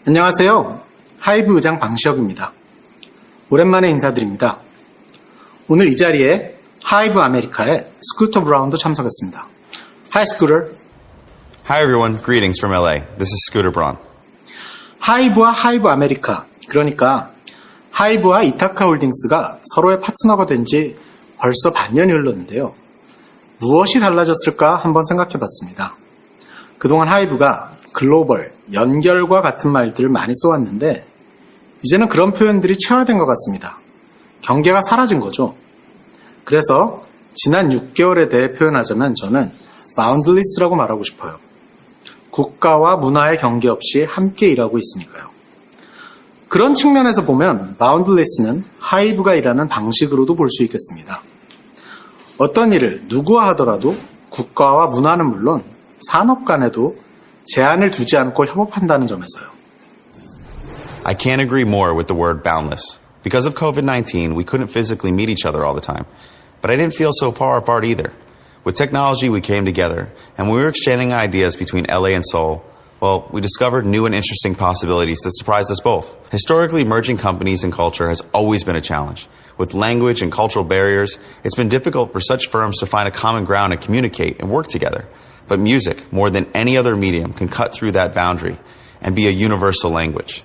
안녕하세요. 하이브 의장 방시혁입니다. 오랜만에 인사드립니다. 오늘 이 자리에 하이브 아메리카의 스쿠터 브라운도 참석했습니다. Hi, Scooter. Hi everyone, greetings from LA. This is Scooter Braun. 하이브와 하이브 아메리카, 그러니까 하이브와 이타카 홀딩스가 서로의 파트너가 된 지 벌써 반년이 흘렀는데요. 무엇이 달라졌을까 한번 생각해 봤습니다. 그동안 하이브가 글로벌, 연결과 같은 말들을 많이 써왔는데 이제는 그런 표현들이 체화된 것 같습니다. 경계가 사라진 거죠. 그래서 지난 6개월에 대해 표현하자면 저는 boundless라고 말하고 싶어요. 국가와 문화의 경계 없이 함께 일하고 있으니까요. 그런 측면에서 보면 boundless는 하이브가 일하는 방식으로도 볼 수 있겠습니다. 어떤 일을 누구와 하더라도 국가와 문화는 물론 산업 간에도 제한을 두지 않고 협업한다는 점에서요. I can't agree more with the word boundless. Because of COVID-19, we couldn't physically meet each other all the time. But I didn't feel so far apart either. With technology, we came together, and when we were exchanging ideas between LA and Seoul, well, we discovered new and interesting possibilities that surprised us both. Historically, merging companies and culture has always been a challenge. With language and cultural barriers, it's been difficult for such firms to find a common ground and communicate and work together. But music, more than any other medium, can cut through that boundary and be a universal language.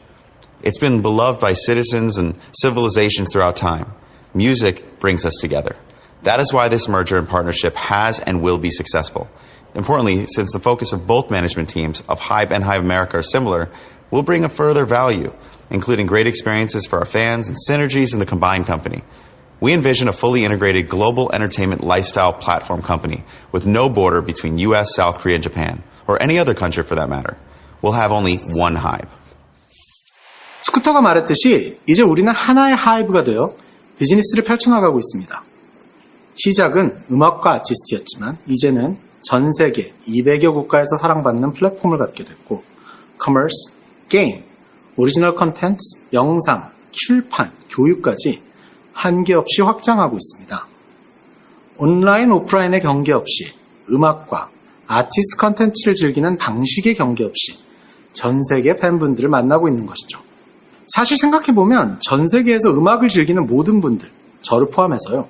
It's been beloved by citizens and civilizations throughout time. Music brings us together. That is why this merger and partnership has and will be successful. Importantly, since the focus of both management teams of Hybe and Hybe America are similar, we'll bring a further value, including great experiences for our fans and synergies in the combined company. We envision a fully integrated global entertainment lifestyle platform company with no border between US, South Korea, and Japan, or any other country for that matter. We'll have only one Hybe. 스쿠터가 말했듯이 이제 우리는 하나의 하이브가 되어 비즈니스를 펼쳐나가고 있습니다. 시작은 음악과 아티스트였지만 이제는 전 세계 200여 국가에서 사랑받는 플랫폼을 갖게 됐고 커머스, 게임, 오리지널 컨텐츠, 영상, 출판, 교육까지 한계 없이 확장하고 있습니다. 온라인, 오프라인의 경계 없이 음악과 아티스트 컨텐츠를 즐기는 방식의 경계 없이 전 세계 팬분들을 만나고 있는 것이죠. 사실 생각해보면 전 세계에서 음악을 즐기는 모든 분들, 저를 포함해서요.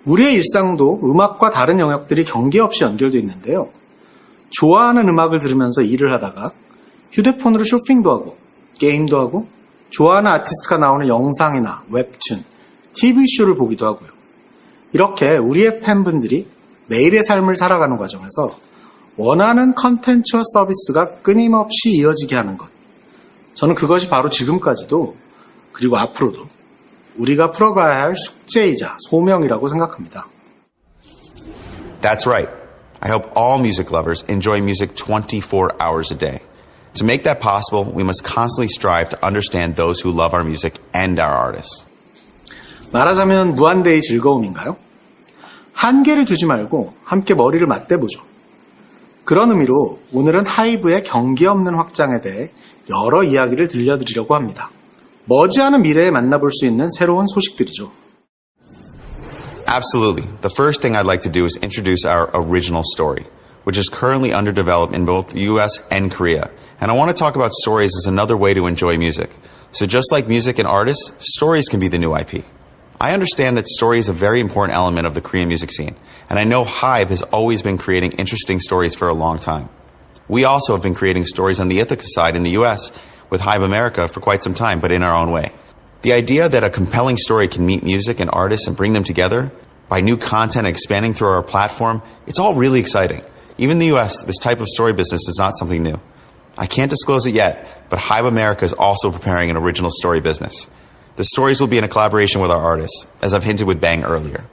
우리의 일상도 음악과 다른 영역들이 경계 없이 연결되어 있는데요. 좋아하는 음악을 들으면서 일을 하다가 휴대폰으로 쇼핑도 하고 게임도 하고 좋아하는 아티스트가 나오는 영상이나 웹툰, TV쇼를 보기도 하고요. 이렇게 우리의 팬분들이 매일의 삶을 살아가는 과정에서 원하는 컨텐츠와 서비스가 끊임없이 이어지게 하는 것. 저는 그것이 바로 지금까지도 그리고 앞으로도 우리가 풀어가야 할 숙제이자 소명이라고 생각합니다. That's right. I hope all music lovers enjoy music 24 hours a day. To make that possible, we must constantly strive to understand those who love our music and our artists. 말하자면 무한대의 즐거움인가요? 한계를 두지 말고 함께 머리를 맞대보죠. 그런 의미로 오늘은 하이브의 경계 없는 확장에 대해 여러 이야기를 들려드리려고 합니다. 머지않은 미래에 만나볼 수 있는 새로운 소식들이죠. Absolutely. The first thing I'd like to do is introduce our original story, which is currently under development in both the US and Korea. And I want to talk about stories as another way to enjoy music. So just like music and artists, stories can be the new IP. I understand that story is a very important element of the Korean music scene, and I know Hybe has always been creating interesting stories for a long time. We also have been creating stories on the Ithaca side in the US with Hybe America for quite some time, but in our own way. The idea that a compelling story can meet music and artists and bring them together by new content expanding through our platform, it's all really exciting. Even in the US, this type of story business is not something new. I can't disclose it yet, but Hybe America is also preparing an original story business. The stories will be in a collaboration with our artists, as I've hinted with Bang earlier.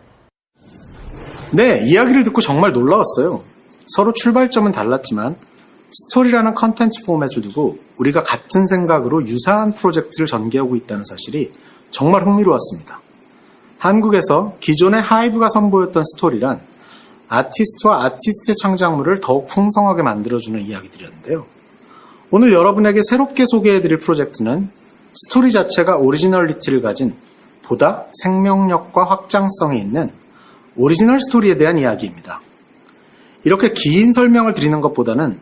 네, 이야기를 듣고 정말 놀라웠어요. 서로 출발점은 달랐지만 스토리라는 컨텐츠 포맷을 두고 우리가 같은 생각으로 유사한 프로젝트를 전개하고 있다는 사실이 정말 흥미로웠습니다. 한국에서 기존의 하이브가 선보였던 스토리란 아티스트와 아티스트의 창작물을 더욱 풍성하게 만들어주는 이야기들이었는데요. 오늘 여러분에게 새롭게 소개해드릴 프로젝트는 스토리 자체가 오리지널리티를 가진 보다 생명력과 확장성이 있는 오리지널 스토리에 대한 이야기입니다. 이렇게 긴 설명을 드리는 것보다는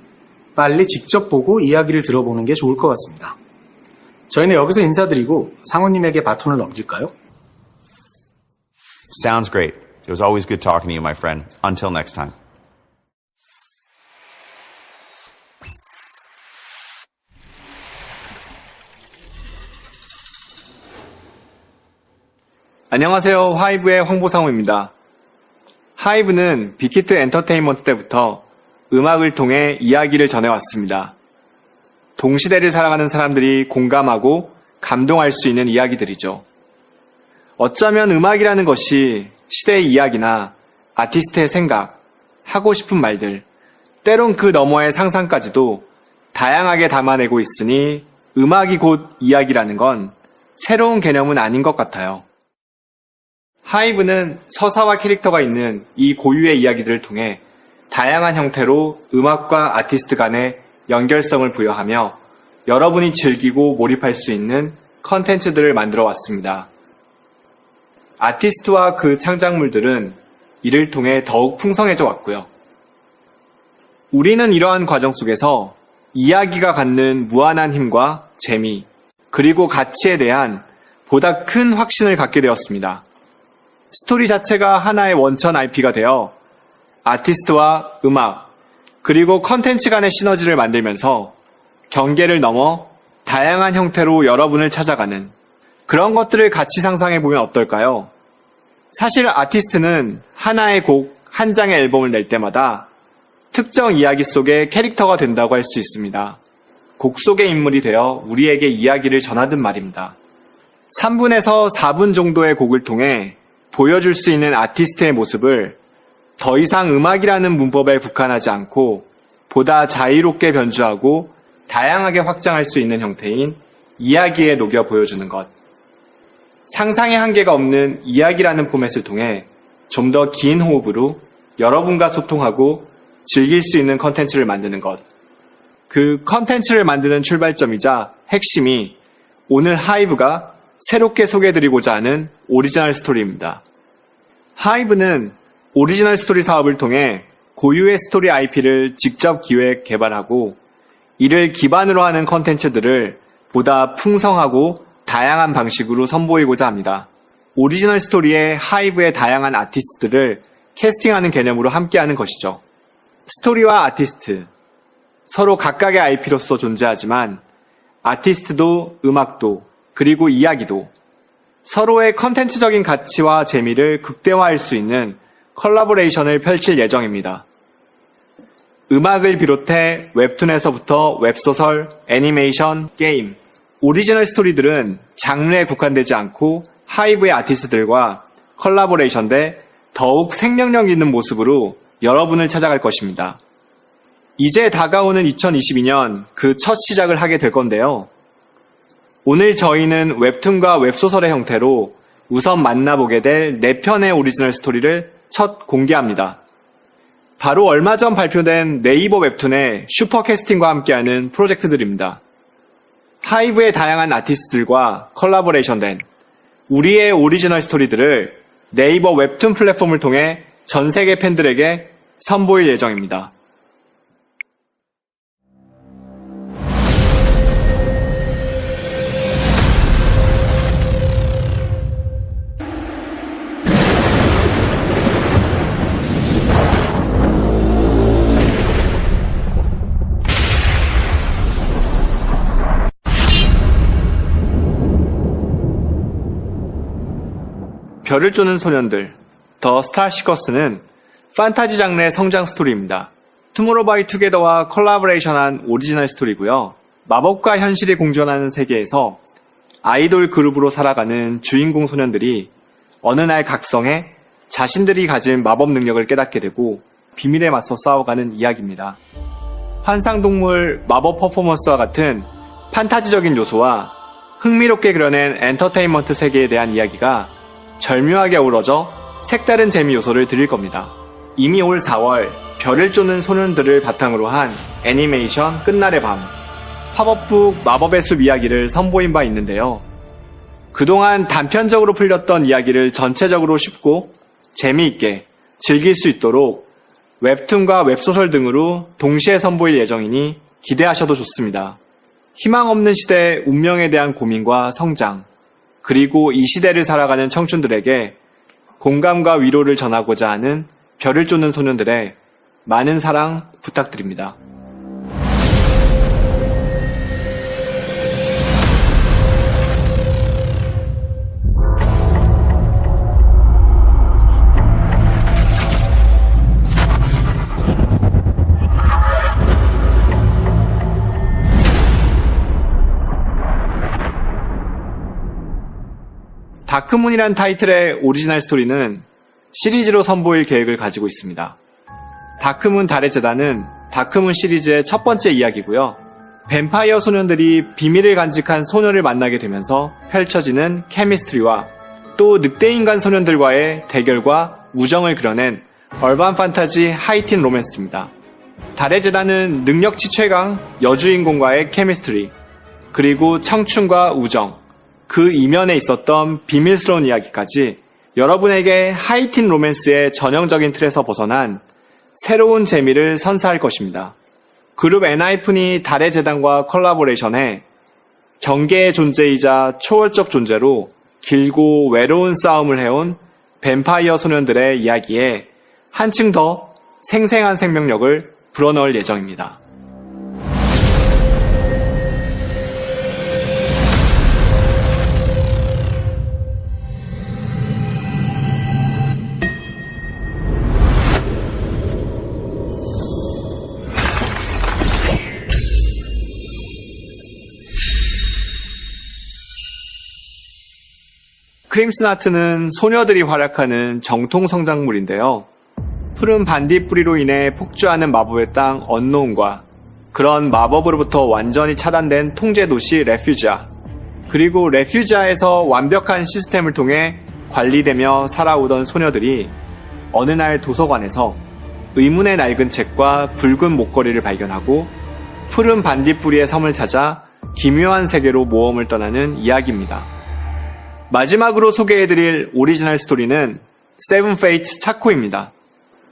빨리 직접 보고 이야기를 들어보는 게 좋을 것 같습니다. 저희는 여기서 인사드리고 상우님에게 바톤을 넘길까요? Sounds great. It was always good talking to you, my friend. Until next time. 안녕하세요. 하이브의 황보상우입니다. 하이브는 빅히트 엔터테인먼트 때부터 음악을 통해 이야기를 전해왔습니다. 동시대를 살아가는 사람들이 공감하고 감동할 수 있는 이야기들이죠. 어쩌면 음악이라는 것이 시대의 이야기나 아티스트의 생각, 하고 싶은 말들, 때론 그 너머의 상상까지도 다양하게 담아내고 있으니 음악이 곧 이야기라는 건 새로운 개념은 아닌 것 같아요. 하이브는 서사와 캐릭터가 있는 이 고유의 이야기들을 통해 다양한 형태로 음악과 아티스트 간의 연결성을 부여하며 여러분이 즐기고 몰입할 수 있는 컨텐츠들을 만들어 왔습니다. 아티스트와 그 창작물들은 이를 통해 더욱 풍성해져 왔고요. 우리는 이러한 과정 속에서 이야기가 갖는 무한한 힘과 재미, 그리고 가치에 대한 보다 큰 확신을 갖게 되었습니다. 스토리 자체가 하나의 원천 IP가 되어 아티스트와 음악, 그리고 컨텐츠 간의 시너지를 만들면서 경계를 넘어 다양한 형태로 여러분을 찾아가는 그런 것들을 같이 상상해보면 어떨까요? 사실 아티스트는 하나의 곡, 한 장의 앨범을 낼 때마다 특정 이야기 속의 캐릭터가 된다고 할 수 있습니다. 곡 속의 인물이 되어 우리에게 이야기를 전하듯 말입니다. 3분에서 4분 정도의 곡을 통해 보여줄 수 있는 아티스트의 모습을 더 이상 음악이라는 문법에 국한하지 않고 보다 자유롭게 변주하고 다양하게 확장할 수 있는 형태인 이야기에 녹여 보여주는 것. 상상의 한계가 없는 이야기라는 포맷을 통해 좀 더 긴 호흡으로 여러분과 소통하고 즐길 수 있는 컨텐츠를 만드는 것. 그 컨텐츠를 만드는 출발점이자 핵심이 오늘 하이브가 새롭게 소개해드리고자 하는 오리지널 스토리입니다. 하이브는 오리지널 스토리 사업을 통해 고유의 스토리 IP를 직접 기획, 개발하고 이를 기반으로 하는 컨텐츠들을 보다 풍성하고 다양한 방식으로 선보이고자 합니다. 오리지널 스토리에 하이브의 다양한 아티스트들을 캐스팅하는 개념으로 함께하는 것이죠. 스토리와 아티스트, 서로 각각의 IP로서 존재하지만 아티스트도 음악도 그리고 이야기도 서로의 컨텐츠적인 가치와 재미를 극대화할 수 있는 컬래버레이션을 펼칠 예정입니다. 음악을 비롯해 웹툰에서부터 웹소설, 애니메이션, 게임, 오리지널 스토리들은 장르에 국한되지 않고 하이브의 아티스트들과 컬래버레이션돼 더욱 생명력 있는 모습으로 여러분을 찾아갈 것입니다. 이제 다가오는 2022년 그 첫 시작을 하게 될 건데요. 오늘 저희는 웹툰과 웹소설의 형태로 우선 만나보게 될 4편의 오리지널 스토리를 첫 공개합니다. 바로 얼마 전 발표된 네이버 웹툰의 슈퍼캐스팅과 함께하는 프로젝트들입니다. 하이브의 다양한 아티스트들과 컬래버레이션된 우리의 오리지널 스토리들을 네이버 웹툰 플랫폼을 통해 전 세계 팬들에게 선보일 예정입니다. 별을 쪼는 소년들, 더 스타시커스는 판타지 장르의 성장 스토리입니다. 투모로우바이투게더와 콜라보레이션한 오리지널 스토리고요. 마법과 현실이 공존하는 세계에서 아이돌 그룹으로 살아가는 주인공 소년들이 어느 날 각성해 자신들이 가진 마법 능력을 깨닫게 되고 비밀에 맞서 싸워가는 이야기입니다. 환상동물 마법 퍼포먼스와 같은 판타지적인 요소와 흥미롭게 그려낸 엔터테인먼트 세계에 대한 이야기가 절묘하게 어우러져 색다른 재미 요소를 드릴 겁니다. 이미 올 4월 별을 쪼는 소년들을 바탕으로 한 애니메이션 끝날의 밤, 팝업북 마법의 숲 이야기를 선보인 바 있는데요. 그동안 단편적으로 풀렸던 이야기를 전체적으로 쉽고 재미있게 즐길 수 있도록 웹툰과 웹소설 등으로 동시에 선보일 예정이니 기대하셔도 좋습니다. 희망 없는 시대의 운명에 대한 고민과 성장, 그리고 이 시대를 살아가는 청춘들에게 공감과 위로를 전하고자 하는 별을 쫓는 소년들의 많은 사랑 부탁드립니다. 다크문이란 타이틀의 오리지널 스토리는 시리즈로 선보일 계획을 가지고 있습니다. 다크문 달의 재단은 다크문 시리즈의 첫 번째 이야기고요. 뱀파이어 소년들이 비밀을 간직한 소녀를 만나게 되면서 펼쳐지는 케미스트리와 또 늑대인간 소년들과의 대결과 우정을 그려낸 얼반 판타지 하이틴 로맨스입니다. 달의 재단은 능력치 최강 여주인공과의 케미스트리, 그리고 청춘과 우정, 그 이면에 있었던 비밀스러운 이야기까지 여러분에게 하이틴 로맨스의 전형적인 틀에서 벗어난 새로운 재미를 선사할 것입니다. 그룹 엔하이픈이 달의 재단과 콜라보레이션해 경계의 존재이자 초월적 존재로 길고 외로운 싸움을 해온 뱀파이어 소년들의 이야기에 한층 더 생생한 생명력을 불어넣을 예정입니다. 크림슨 하트는 소녀들이 활약하는 정통 성장물인데요. 푸른 반딧불이로 인해 폭주하는 마법의 땅 언노운과 그런 마법으로부터 완전히 차단된 통제 도시 레퓨지아, 그리고 레퓨지아에서 완벽한 시스템을 통해 관리되며 살아오던 소녀들이 어느 날 도서관에서 의문의 낡은 책과 붉은 목걸이를 발견하고 푸른 반딧불이의 섬을 찾아 기묘한 세계로 모험을 떠나는 이야기입니다. 마지막으로 소개해드릴 오리지널 스토리는 세븐 페이트 차코입니다.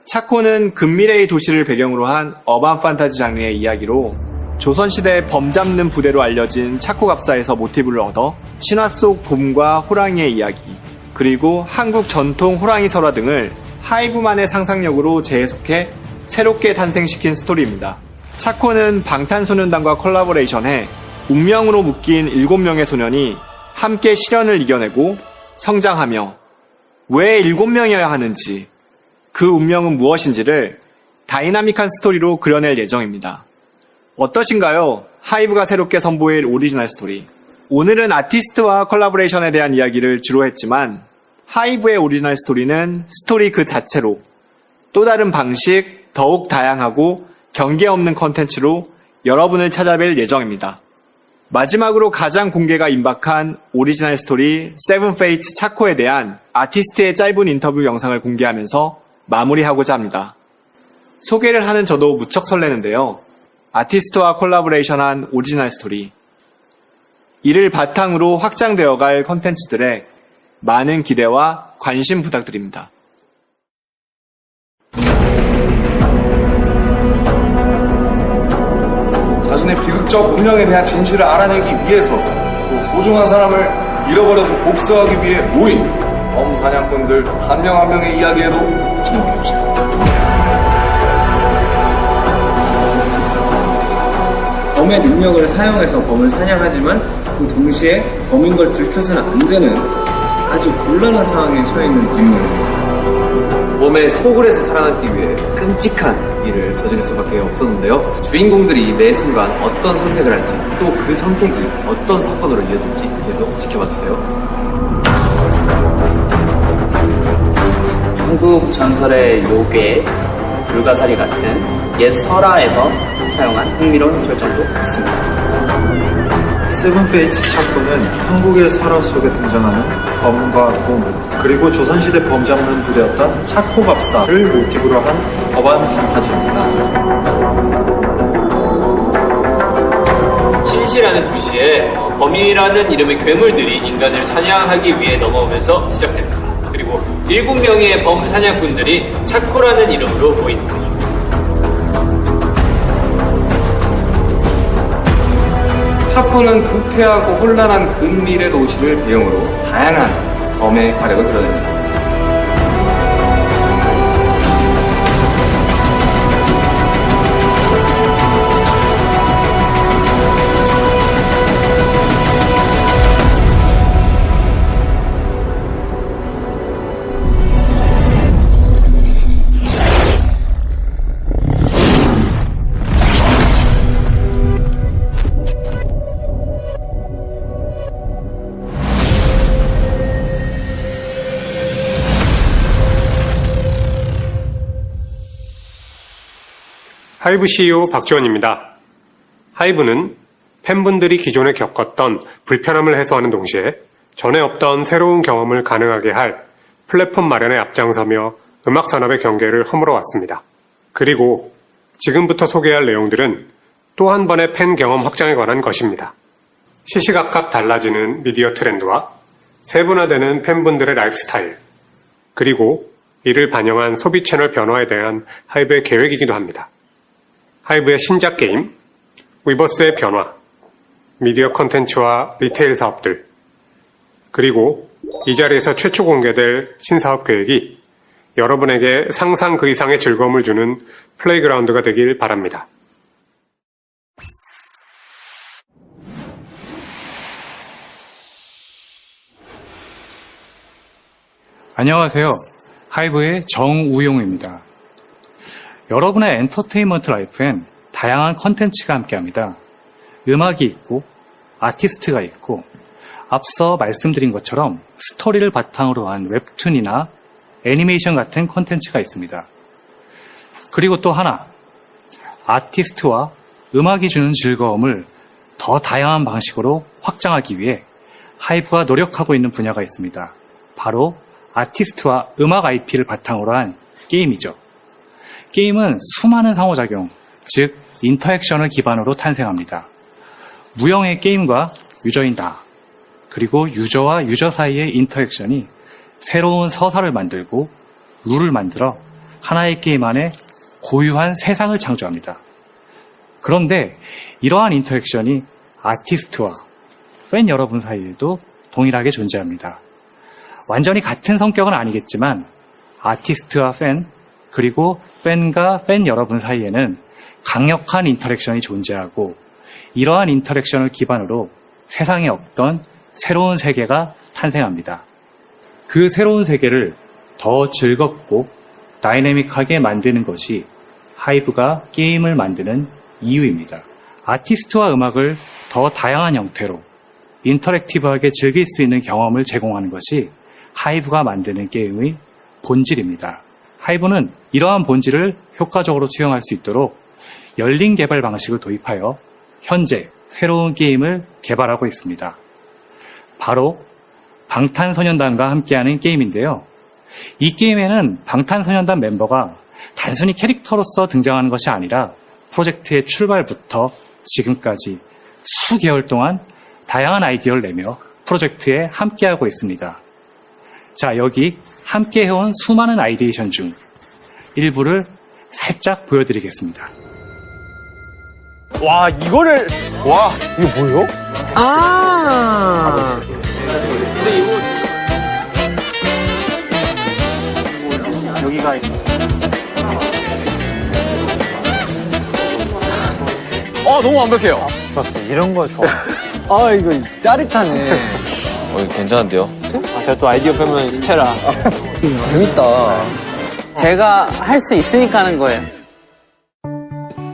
차코는 근미래의 도시를 배경으로 한 어반 판타지 장르의 이야기로 조선시대 범 잡는 부대로 알려진 차코갑사에서 모티브를 얻어 신화 속 곰과 호랑이의 이야기, 그리고 한국 전통 호랑이 설화 등을 하이브만의 상상력으로 재해석해 새롭게 탄생시킨 스토리입니다. 차코는 방탄소년단과 콜라보레이션해 운명으로 묶인 7명의 소년이 함께 시련을 이겨내고 성장하며 왜 7명이어야 하는지, 그 운명은 무엇인지를 다이나믹한 스토리로 그려낼 예정입니다. 어떠신가요? 하이브가 새롭게 선보일 오리지널 스토리. 오늘은 아티스트와 콜라보레이션에 대한 이야기를 주로 했지만 하이브의 오리지널 스토리는 스토리 그 자체로 또 다른 방식, 더욱 다양하고 경계 없는 컨텐츠로 여러분을 찾아뵐 예정입니다. 마지막으로 가장 공개가 임박한 오리지널 스토리 세븐 페이트 차코에 대한 아티스트의 짧은 인터뷰 영상을 공개하면서 마무리하고자 합니다. 소개를 하는 저도 무척 설레는데요. 아티스트와 콜라보레이션한 오리지널 스토리. 이를 바탕으로 확장되어갈 컨텐츠들의 많은 기대와 관심 부탁드립니다. 자신의 비극적 운명에 대한 진실을 알아내기 위해서 또 소중한 사람을 잃어버려서 복수하기 위해 모인 범 사냥꾼들 한 명 한 명의 이야기에도 주목해주세요. 범의 능력을 사용해서 범을 사냥하지만 또 동시에 범인 걸 들켜서는 안 되는 아주 곤란한 상황에 처해 있는 인물입니다. 범의 속을에서 살아남기 위해 끔찍한 일을 저지를 수밖에 없었는데요. 주인공들이 매 순간 어떤 선택을 할지, 또 그 선택이 어떤 사건으로 이어질지 계속 지켜봐주세요. 한국 전설의 요괴, 불가사리 같은 옛 설화에서 차용한 흥미로운 설정도 있습니다. 세븐 페이트 차코는 한국의 설화 속에 등장하는 범과 곰, 그리고 조선시대 범 잡는 부대였던 차코갑사를 모티브로 한 어반 판타지입니다. 신시라는 도시에 범이라는 이름의 괴물들이 인간을 사냥하기 위해 넘어오면서 시작됩니다. 그리고 7명의 범 사냥꾼들이 차코라는 이름으로 모이는 거죠. 차코는 부패하고 혼란한 근미래 도시를 배경으로 다양한 범의 활약을 드러냅니다. 하이브 CEO 박지원입니다. 하이브는 팬분들이 기존에 겪었던 불편함을 해소하는 동시에 전에 없던 새로운 경험을 가능하게 할 플랫폼 마련에 앞장서며 음악 산업의 경계를 허물어 왔습니다. 그리고 지금부터 소개할 내용들은 또 한 번의 팬 경험 확장에 관한 것입니다. 시시각각 달라지는 미디어 트렌드와 세분화되는 팬분들의 라이프 스타일, 그리고 이를 반영한 소비 채널 변화에 대한 하이브의 계획이기도 합니다. 하이브의 신작 게임, 위버스의 변화, 미디어 컨텐츠와 리테일 사업들, 그리고 이 자리에서 최초 공개될 신사업 계획이 여러분에게 상상 그 이상의 즐거움을 주는 플레이그라운드가 되길 바랍니다. 안녕하세요. 하이브의 정우용입니다. 여러분의 엔터테인먼트 라이프엔 다양한 컨텐츠가 함께합니다. 음악이 있고 아티스트가 있고 앞서 말씀드린 것처럼 스토리를 바탕으로 한 웹툰이나 애니메이션 같은 컨텐츠가 있습니다. 그리고 또 하나, 아티스트와 음악이 주는 즐거움을 더 다양한 방식으로 확장하기 위해 하이브가 노력하고 있는 분야가 있습니다. 바로 아티스트와 음악 IP를 바탕으로 한 게임이죠. 게임은 수많은 상호작용, 즉 인터액션을 기반으로 탄생합니다. 무형의 게임과 유저인다. 그리고 유저와 유저 사이의 인터액션이 새로운 서사를 만들고 룰을 만들어 하나의 게임 안에 고유한 세상을 창조합니다. 그런데 이러한 인터액션이 아티스트와 팬 여러분 사이에도 동일하게 존재합니다. 완전히 같은 성격은 아니겠지만 아티스트와 팬, 그리고 팬과 팬 여러분 사이에는 강력한 인터랙션이 존재하고 이러한 인터랙션을 기반으로 세상에 없던 새로운 세계가 탄생합니다. 그 새로운 세계를 더 즐겁고 다이내믹하게 만드는 것이 하이브가 게임을 만드는 이유입니다. 아티스트와 음악을 더 다양한 형태로 인터랙티브하게 즐길 수 있는 경험을 제공하는 것이 하이브가 만드는 게임의 본질입니다. 하이브는 이러한 본질을 효과적으로 수용할 수 있도록 열린 개발 방식을 도입하여 현재 새로운 게임을 개발하고 있습니다. 바로 방탄소년단과 함께하는 게임인데요. 이 게임에는 방탄소년단 멤버가 단순히 캐릭터로서 등장하는 것이 아니라 프로젝트의 출발부터 지금까지 수개월 동안 다양한 아이디어를 내며 프로젝트에 함께하고 있습니다. 자, 여기 함께 해온 수많은 아이디에이션 중 일부를 살짝 보여드리겠습니다. 와, 이거를. 와, 이게 뭐예요? 아. 근데 이거. 여기가 있네. 너무 완벽해요. 좋았어. 이런 거 좋아. 아, 이거 짜릿하네. 괜찮은데요? 제가 또 아이디어 빼면 스테라. 재밌다. 제가 할 수 있으니까 하는 거예요.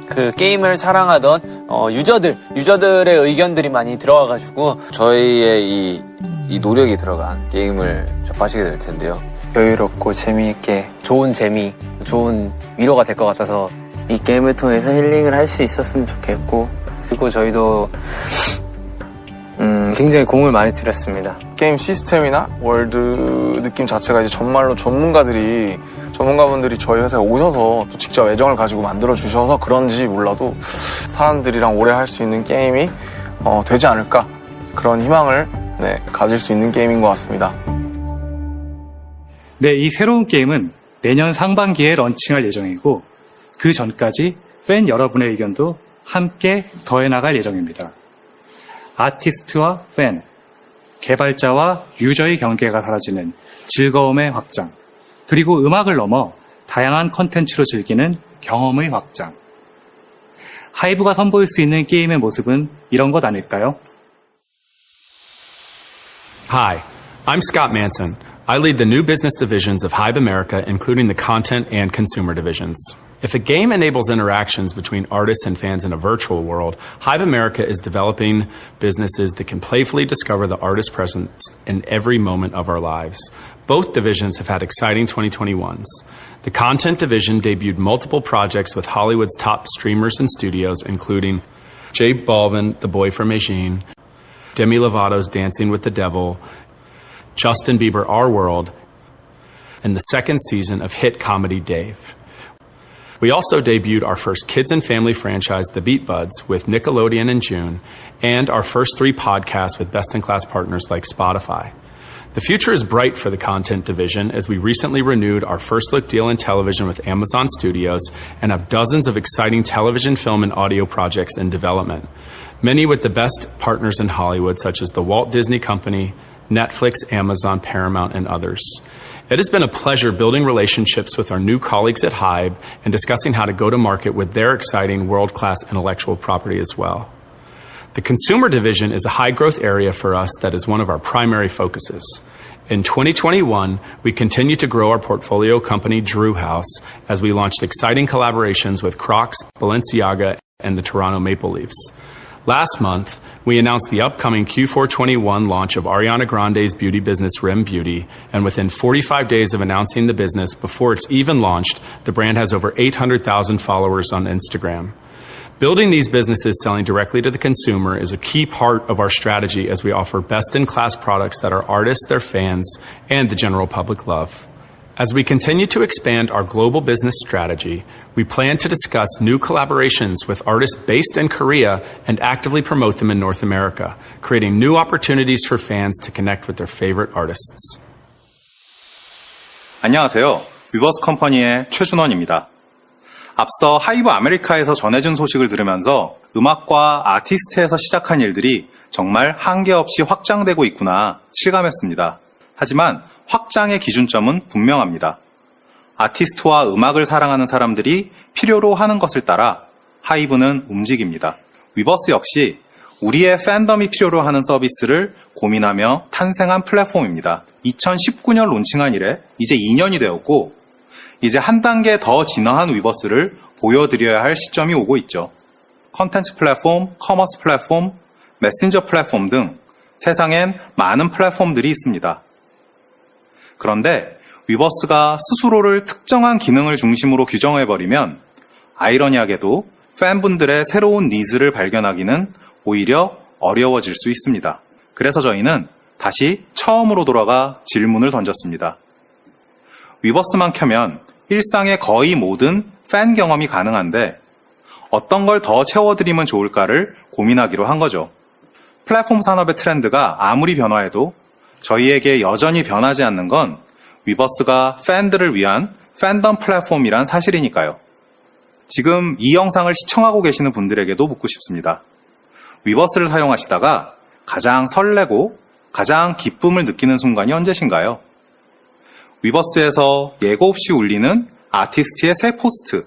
그 게임을 사랑하던 유저들의 의견들이 많이 들어와가지고 저희의 이 노력이 들어간 게임을 접하시게 될 텐데요. 여유롭고 재미있게 좋은 재미, 좋은 위로가 될 것 같아서 이 게임을 통해서 힐링을 할 수 있었으면 좋겠고, 그리고 저희도 굉장히 공을 많이 들였습니다. 게임 시스템이나 월드 느낌 자체가 이제 정말로 전문가분들이 저희 회사에 오셔서 또 직접 애정을 가지고 만들어 주셔서 그런지 몰라도 사람들이랑 오래 할 수 있는 게임이 되지 않을까, 그런 희망을 가질 수 있는 게임인 것 같습니다. 네, 이 새로운 게임은 내년 상반기에 런칭할 예정이고 그 전까지 팬 여러분의 의견도 함께 더해나갈 예정입니다. 아티스트와 팬, 개발자와 유저의 경계가 사라지는 즐거움의 확장, 그리고 음악을 넘어 다양한 컨텐츠로 즐기는 경험의 확장. 하이브가 선보일 수 있는 게임의 모습은 이런 것 아닐까요? Hi, I'm Scott Manson. I lead the new business divisions of Hive America, including the content and consumer divisions. If a game enables interactions between artists and fans in a virtual world, Hive America is developing businesses that can playfully discover the artist presence in every moment of our lives. Both divisions have had exciting 2021s. The content division debuted multiple projects with Hollywood's top streamers and studios, including J Balvin, The Boy from Eugene, Demi Lovato's Dancing with the Devil, Justin Bieber, Our World, and the second season of hit comedy Dave. We also debuted our first kids and family franchise, The Beat Buds, with Nickelodeon in June, and our first 3 podcasts with best-in-class partners like Spotify. The future is bright for the content division as we recently renewed our first look deal in television with Amazon Studios and have dozens of exciting television, film, and audio projects in development. Many with the best partners in Hollywood, such as the Walt Disney Company, Netflix, Amazon, Paramount, and others. It has been a pleasure building relationships with our new colleagues at Hybe and discussing how to go to market with their exciting world-class intellectual property as well. The consumer division is a high-growth area for us that is one of our primary focuses. In 2021, we continue to grow our portfolio company, Drew House, as we launched exciting collaborations with Crocs, Balenciaga, and the Toronto Maple Leafs. Last month, we announced the upcoming Q4 21 launch of Ariana Grande's beauty business, Rem Beauty, and within 45 days of announcing the business, before it's even launched, the brand has over 800,000 followers on Instagram. Building these businesses selling directly to the consumer is a key part of our strategy as we offer best-in-class products that our artists, their fans, and the general public love. As we continue to expand our global business strategy, we plan to discuss new collaborations with artists based in Korea and actively promote them in North America, creating new opportunities for fans to connect with their favorite artists. 안녕하세요. 위버스 컴퍼니의 최준원입니다. 앞서 하이브 아메리카에서 전해준 소식을 들으면서 음악과 아티스트에서 시작한 일들이 정말 한계 없이 확장되고 있구나 실감했습니다. 하지만 확장의 기준점은 분명합니다. 아티스트와 음악을 사랑하는 사람들이 필요로 하는 것을 따라 하이브는 움직입니다. 위버스 역시 우리의 팬덤이 필요로 하는 서비스를 고민하며 탄생한 플랫폼입니다. 2019년 론칭한 이래 이제 2년이 되었고 이제 한 단계 더 진화한 위버스를 보여드려야 할 시점이 오고 있죠. 컨텐츠 플랫폼, 커머스 플랫폼, 메신저 플랫폼 등 세상엔 많은 플랫폼들이 있습니다. 그런데 위버스가 스스로를 특정한 기능을 중심으로 규정해버리면 아이러니하게도 팬분들의 새로운 니즈를 발견하기는 오히려 어려워질 수 있습니다. 그래서 저희는 다시 처음으로 돌아가 질문을 던졌습니다. 위버스만 켜면 일상의 거의 모든 팬 경험이 가능한데 어떤 걸 더 채워드리면 좋을까를 고민하기로 한 거죠. 플랫폼 산업의 트렌드가 아무리 변화해도 저희에게 여전히 변하지 않는 건 위버스가 팬들을 위한 팬덤 플랫폼이란 사실이니까요. 지금 이 영상을 시청하고 계시는 분들에게도 묻고 싶습니다. 위버스를 사용하시다가 가장 설레고 가장 기쁨을 느끼는 순간이 언제신가요? 위버스에서 예고 없이 울리는 아티스트의 새 포스트,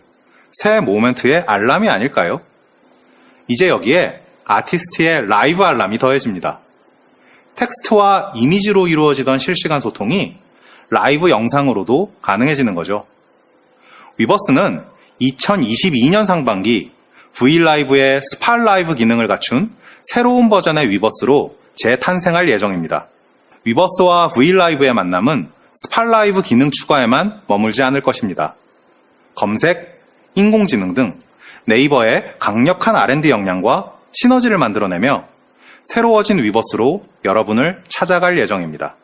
새 모멘트의 알람이 아닐까요? 이제 여기에 아티스트의 라이브 알람이 더해집니다. 텍스트와 이미지로 이루어지던 실시간 소통이 라이브 영상으로도 가능해지는 거죠. 위버스는 2022년 상반기 V라이브의 스팟라이브 기능을 갖춘 새로운 버전의 위버스로 재탄생할 예정입니다. 위버스와 V라이브의 만남은 스팟라이브 기능 추가에만 머물지 않을 것입니다. 검색, 인공지능 등 네이버의 강력한 R&D 역량과 시너지를 만들어내며 새로워진 위버스로 여러분을 찾아갈 예정입니다.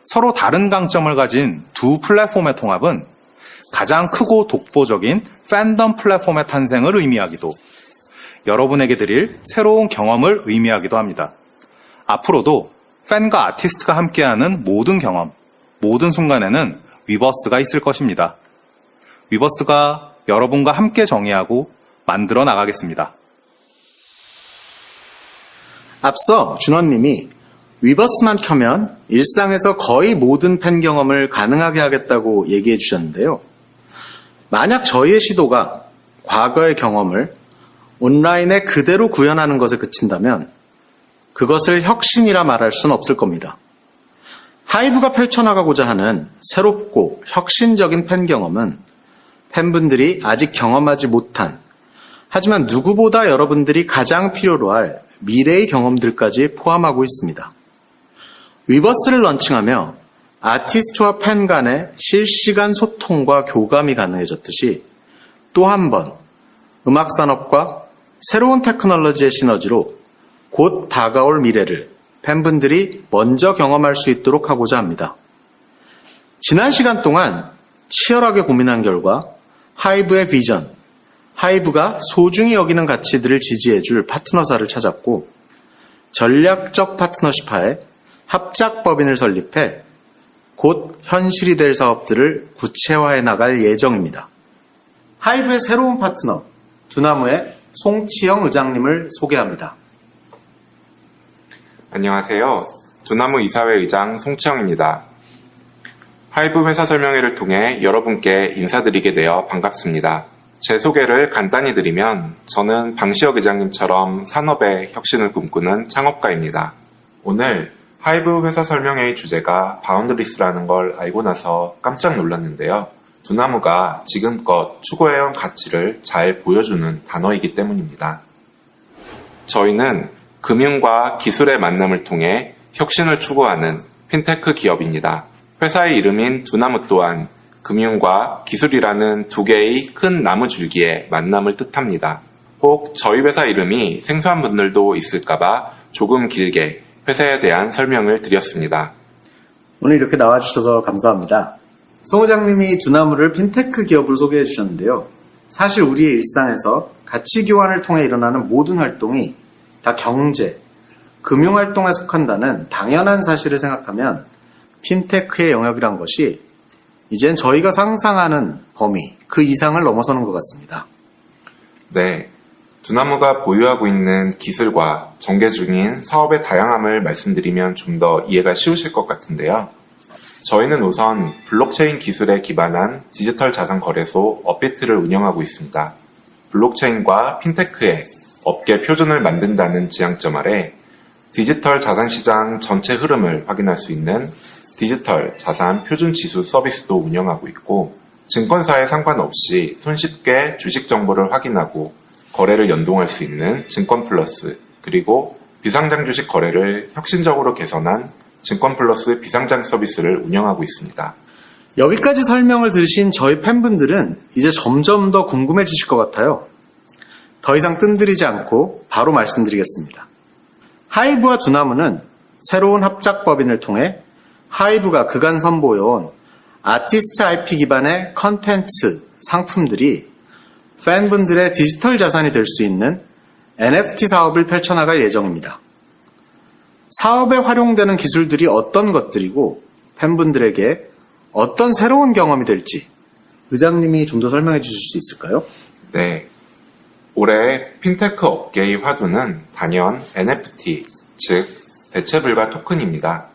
서로 다른 강점을 가진 두 플랫폼의 통합은 가장 크고 독보적인 팬덤 플랫폼의 탄생을 의미하기도, 여러분에게 드릴 새로운 경험을 의미하기도 합니다. 앞으로도 팬과 아티스트가 함께하는 모든 경험, 모든 순간에는 위버스가 있을 것입니다. 위버스가 여러분과 함께 정의하고 만들어 나가겠습니다. 앞서 준원님이 위버스만 켜면 일상에서 거의 모든 팬 경험을 가능하게 하겠다고 얘기해 주셨는데요. 만약 저희의 시도가 과거의 경험을 온라인에 그대로 구현하는 것에 그친다면 그것을 혁신이라 말할 수는 없을 겁니다. 하이브가 펼쳐나가고자 하는 새롭고 혁신적인 팬 경험은 팬분들이 아직 경험하지 못한, 하지만 누구보다 여러분들이 가장 필요로 할 미래의 경험들까지 포함하고 있습니다. 위버스를 런칭하며 아티스트와 팬 간의 실시간 소통과 교감이 가능해졌듯이 또 한 번 음악산업과 새로운 테크놀로지의 시너지로 곧 다가올 미래를 팬분들이 먼저 경험할 수 있도록 하고자 합니다. 지난 시간 동안 치열하게 고민한 결과 하이브의 비전, 하이브가 소중히 여기는 가치들을 지지해줄 파트너사를 찾았고 전략적 파트너십하에 합작법인을 설립해 곧 현실이 될 사업들을 구체화해 나갈 예정입니다. 하이브의 새로운 파트너 두나무의 송치영 의장님을 소개합니다. 안녕하세요. 두나무 이사회 의장 송치영입니다. 하이브 회사 설명회를 통해 여러분께 인사드리게 되어 반갑습니다. 제 소개를 간단히 드리면 저는 방시혁 의장님처럼 산업의 혁신을 꿈꾸는 창업가입니다. 오늘 하이브 회사 설명회의 주제가 바운드리스라는 걸 알고 나서 깜짝 놀랐는데요. 두나무가 지금껏 추구해온 가치를 잘 보여주는 단어이기 때문입니다. 저희는 금융과 기술의 만남을 통해 혁신을 추구하는 핀테크 기업입니다. 회사의 이름인 두나무 또한 금융과 기술이라는 두 개의 큰 나무 줄기의 만남을 뜻합니다. 혹 저희 회사 이름이 생소한 분들도 있을까봐 조금 길게 회사에 대한 설명을 드렸습니다. 오늘 이렇게 나와주셔서 감사합니다. 송 회장님이 두나무를 핀테크 기업으로 소개해 주셨는데요. 사실 우리의 일상에서 가치 교환을 통해 일어나는 모든 활동이 다 경제, 금융활동에 속한다는 당연한 사실을 생각하면 핀테크의 영역이란 것이 이젠 저희가 상상하는 범위, 그 이상을 넘어서는 것 같습니다. 네, 두나무가 보유하고 있는 기술과 전개 중인 사업의 다양함을 말씀드리면 좀 더 이해가 쉬우실 것 같은데요. 저희는 우선 블록체인 기술에 기반한 디지털 자산 거래소 업비트를 운영하고 있습니다. 블록체인과 핀테크의 업계 표준을 만든다는 지향점 아래 디지털 자산 시장 전체 흐름을 확인할 수 있는 디지털 자산 표준 지수 서비스도 운영하고 있고, 증권사에 상관없이 손쉽게 주식 정보를 확인하고 거래를 연동할 수 있는 증권 플러스, 그리고 비상장 주식 거래를 혁신적으로 개선한 증권 플러스 비상장 서비스를 운영하고 있습니다. 여기까지 설명을 들으신 저희 팬분들은 이제 점점 더 궁금해지실 것 같아요. 더 이상 뜸들이지 않고 바로 말씀드리겠습니다. 하이브와 두나무는 새로운 합작법인을 통해 하이브가 그간 선보여온 아티스트 IP 기반의 컨텐츠, 상품들이 팬분들의 디지털 자산이 될 수 있는 NFT 사업을 펼쳐나갈 예정입니다. 사업에 활용되는 기술들이 어떤 것들이고 팬분들에게 어떤 새로운 경험이 될지 의장님이 좀 더 설명해 주실 수 있을까요? 네. 올해 핀테크 업계의 화두는 단연 NFT, 즉 대체불가 토큰입니다.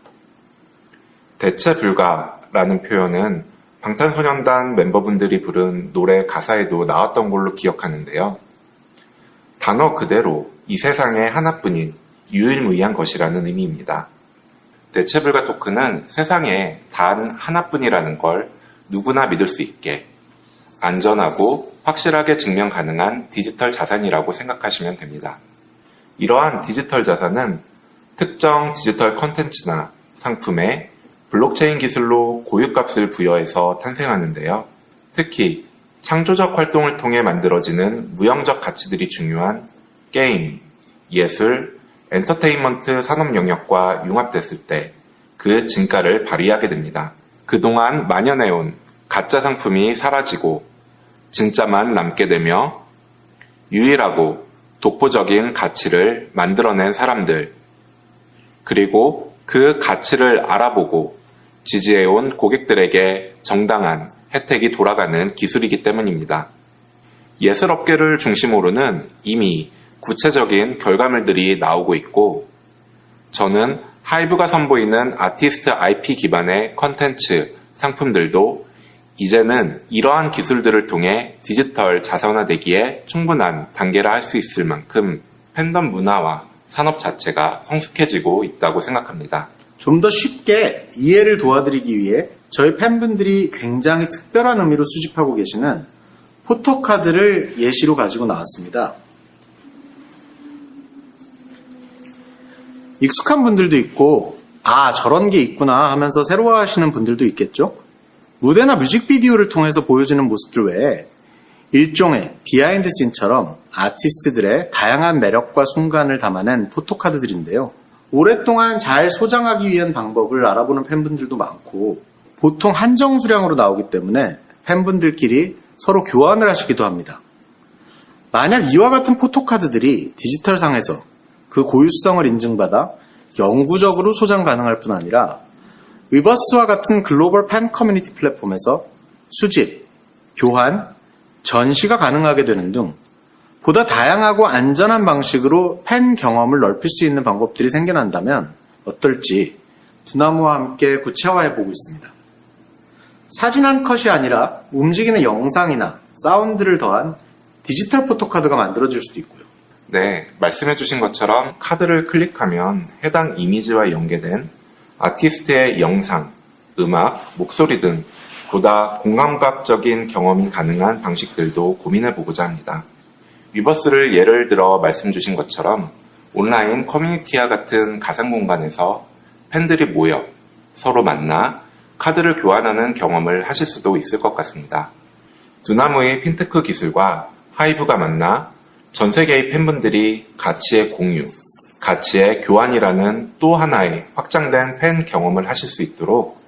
대체불가라는 표현은 방탄소년단 멤버분들이 부른 노래 가사에도 나왔던 걸로 기억하는데요. 단어 그대로 이 세상에 하나뿐인 유일무이한 것이라는 의미입니다. 대체불가 토큰은 세상에 단 하나뿐이라는 걸 누구나 믿을 수 있게 안전하고 확실하게 증명 가능한 디지털 자산이라고 생각하시면 됩니다. 이러한 디지털 자산은 특정 디지털 콘텐츠나 상품에 블록체인 기술로 고유값을 부여해서 탄생하는데요. 특히 창조적 활동을 통해 만들어지는 무형적 가치들이 중요한 게임, 예술, 엔터테인먼트 산업 영역과 융합됐을 때 그 진가를 발휘하게 됩니다. 그동안 만연해온 가짜 상품이 사라지고 진짜만 남게 되며 유일하고 독보적인 가치를 만들어낸 사람들, 그리고 그 가치를 알아보고 지지해온 고객들에게 정당한 혜택이 돌아가는 기술이기 때문입니다. 예술업계를 중심으로는 이미 구체적인 결과물들이 나오고 있고 저는 하이브가 선보이는 아티스트 IP 기반의 컨텐츠, 상품들도 이제는 이러한 기술들을 통해 디지털 자선화되기에 충분한 단계라 할 수 있을 만큼 팬덤 문화와 산업 자체가 성숙해지고 있다고 생각합니다. 좀 더 쉽게 이해를 도와드리기 위해 저희 팬분들이 굉장히 특별한 의미로 수집하고 계시는 포토카드를 예시로 가지고 나왔습니다. 익숙한 분들도 있고 아 저런 게 있구나 하면서 새로워하시는 분들도 있겠죠. 무대나 뮤직비디오를 통해서 보여지는 모습들 외에 일종의 비하인드 씬처럼 아티스트들의 다양한 매력과 순간을 담아낸 포토카드들인데요. 오랫동안 잘 소장하기 위한 방법을 알아보는 팬분들도 많고 보통 한정 수량으로 나오기 때문에 팬분들끼리 서로 교환을 하시기도 합니다. 만약 이와 같은 포토카드들이 디지털상에서 그 고유성을 인증받아 영구적으로 소장 가능할 뿐 아니라 위버스와 같은 글로벌 팬 커뮤니티 플랫폼에서 수집, 교환, 전시가 가능하게 되는 등 보다 다양하고 안전한 방식으로 팬 경험을 넓힐 수 있는 방법들이 생겨난다면 어떨지 두나무와 함께 구체화해보고 있습니다. 사진 한 컷이 아니라 움직이는 영상이나 사운드를 더한 디지털 포토카드가 만들어질 수도 있고요. 네, 말씀해주신 것처럼 카드를 클릭하면 해당 이미지와 연계된 아티스트의 영상, 음악, 목소리 등 보다 공감각적인 경험이 가능한 방식들도 고민해보고자 합니다. 위버스를 예를 들어 말씀 주신 것처럼 온라인 커뮤니티와 같은 가상 공간에서 팬들이 모여 서로 만나 카드를 교환하는 경험을 하실 수도 있을 것 같습니다. 두나무의 핀테크 기술과 하이브가 만나 전 세계의 팬분들이 가치의 공유, 가치의 교환이라는 또 하나의 확장된 팬 경험을 하실 수 있도록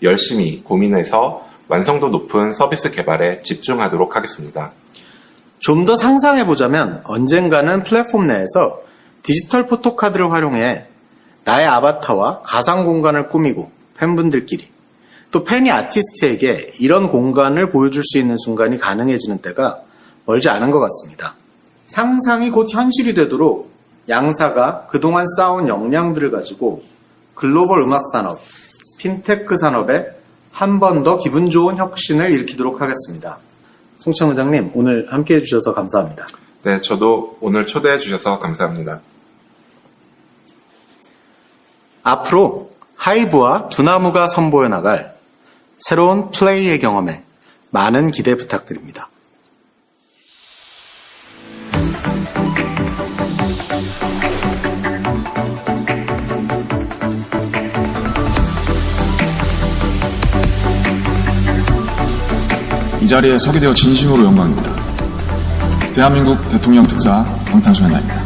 열심히 고민해서 완성도 높은 서비스 개발에 집중하도록 하겠습니다. 좀 더 상상해보자면 언젠가는 플랫폼 내에서 디지털 포토카드를 활용해 나의 아바타와 가상 공간을 꾸미고 팬분들끼리 또 팬이 아티스트에게 이런 공간을 보여줄 수 있는 순간이 가능해지는 때가 멀지 않은 것 같습니다. 상상이 곧 현실이 되도록 양사가 그동안 쌓아온 역량들을 가지고 글로벌 음악 산업, 핀테크 산업에 한 번 더 기분 좋은 혁신을 일으키도록 하겠습니다. 송창 의장님, 오늘 함께 해주셔서 감사합니다. 네, 저도 오늘 초대해 주셔서 감사합니다. 앞으로 하이브와 두나무가 선보여 나갈 새로운 플레이의 경험에 많은 기대 부탁드립니다. 이 자리에 서게 되어 진심으로 영광입니다. 대한민국 대통령 특사 방탄소년단입니다.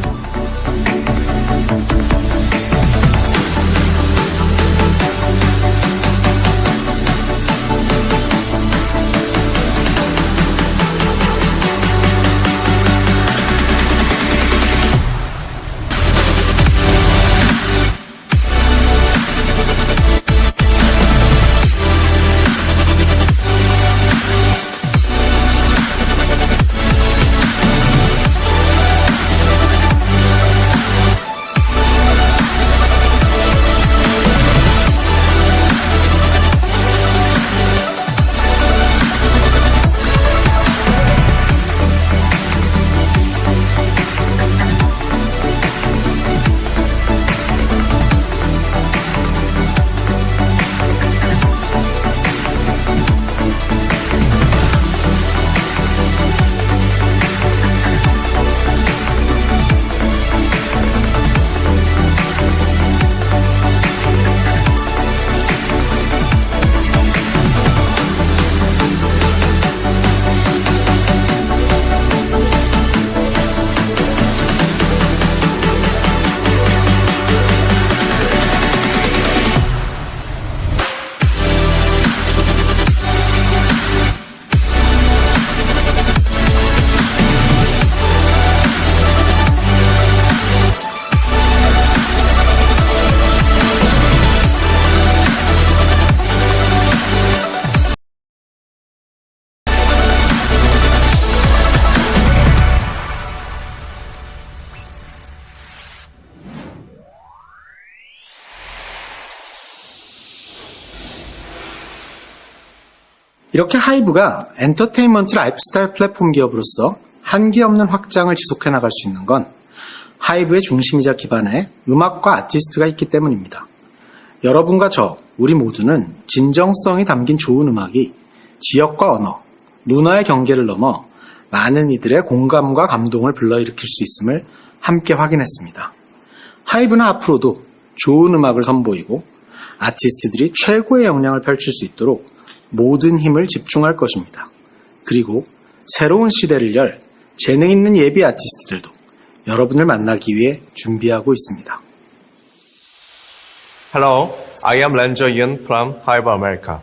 이렇게 하이브가 엔터테인먼트 라이프스타일 플랫폼 기업으로서 한계 없는 확장을 지속해 나갈 수 있는 건 하이브의 중심이자 기반에 음악과 아티스트가 있기 때문입니다. 여러분과 저, 우리 모두는 진정성이 담긴 좋은 음악이 지역과 언어, 문화의 경계를 넘어 많은 이들의 공감과 감동을 불러일으킬 수 있음을 함께 확인했습니다. 하이브는 앞으로도 좋은 음악을 선보이고 아티스트들이 최고의 역량을 펼칠 수 있도록 모든 힘을 집중할 것입니다. 그리고 새로운 시대를 열 재능 있는 예비 아티스트들도 여러분을 만나기 위해 준비하고 있습니다. Hello, I am Renjo Yun from Hybe America.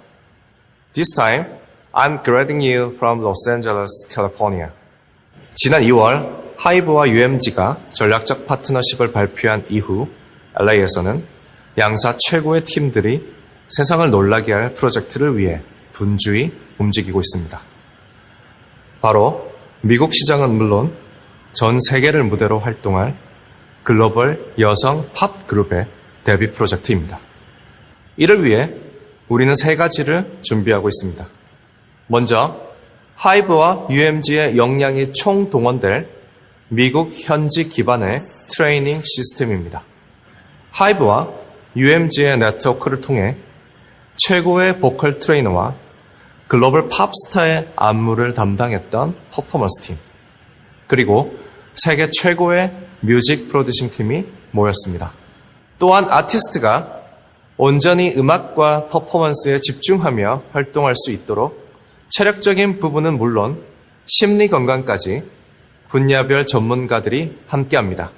This time, I'm greeting you from Los Angeles, California. 지난 2월 하이브와 UMG가 전략적 파트너십을 발표한 이후 LA에서는 양사 최고의 팀들이 세상을 놀라게 할 프로젝트를 위해 분주히 움직이고 있습니다. 바로 미국 시장은 물론 전 세계를 무대로 활동할 글로벌 여성 팝 그룹의 데뷔 프로젝트입니다. 이를 위해 우리는 세 가지를 준비하고 있습니다. 먼저 하이브와 UMG의 역량이 총동원될 미국 현지 기반의 트레이닝 시스템입니다. 하이브와 UMG의 네트워크를 통해 최고의 보컬 트레이너와 글로벌 팝스타의 안무를 담당했던 퍼포먼스 팀, 그리고 세계 최고의 뮤직 프로듀싱 팀이 모였습니다. 또한 아티스트가 온전히 음악과 퍼포먼스에 집중하며 활동할 수 있도록 체력적인 부분은 물론 심리 건강까지 분야별 전문가들이 함께합니다.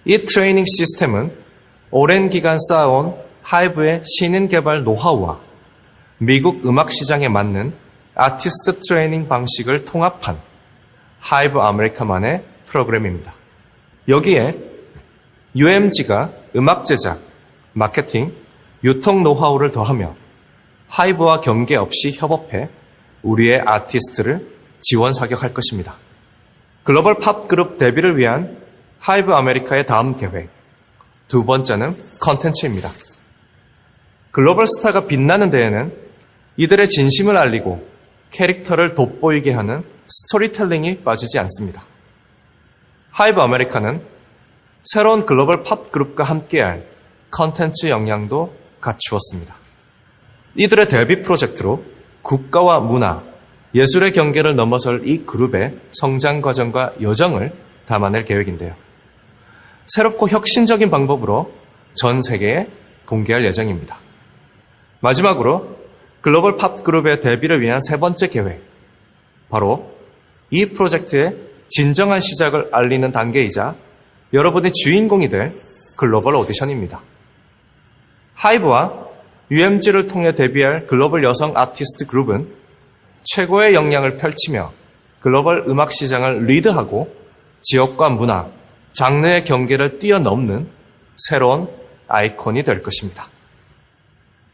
이 트레이닝 시스템은 오랜 기간 쌓아온 하이브의 신인 개발 노하우와 미국 음악 시장에 맞는 아티스트 트레이닝 방식을 통합한 하이브 아메리카만의 프로그램입니다. 여기에 UMG가 음악 제작, 마케팅, 유통 노하우를 더하며 하이브와 경계 없이 협업해 우리의 아티스트를 지원 사격할 것입니다. 글로벌 팝 그룹 데뷔를 위한 하이브 아메리카의 다음 계획, 두 번째는 컨텐츠입니다. 글로벌 스타가 빛나는 데에는 이들의 진심을 알리고 캐릭터를 돋보이게 하는 스토리텔링이 빠지지 않습니다. 하이브 아메리카는 새로운 글로벌 팝 그룹과 함께할 컨텐츠 역량도 갖추었습니다. 이들의 데뷔 프로젝트로 국가와 문화, 예술의 경계를 넘어설 이 그룹의 성장 과정과 여정을 담아낼 계획인데요. 새롭고 혁신적인 방법으로 전 세계에 공개할 예정입니다. 마지막으로 글로벌 팝 그룹의 데뷔를 위한 세 번째 계획, 바로 이 프로젝트의 진정한 시작을 알리는 단계이자 여러분의 주인공이 될 글로벌 오디션입니다. 하이브와 UMG를 통해 데뷔할 글로벌 여성 아티스트 그룹은 최고의 역량을 펼치며 글로벌 음악 시장을 리드하고 지역과 문화, 장르의 경계를 뛰어넘는 새로운 아이콘이 될 것입니다.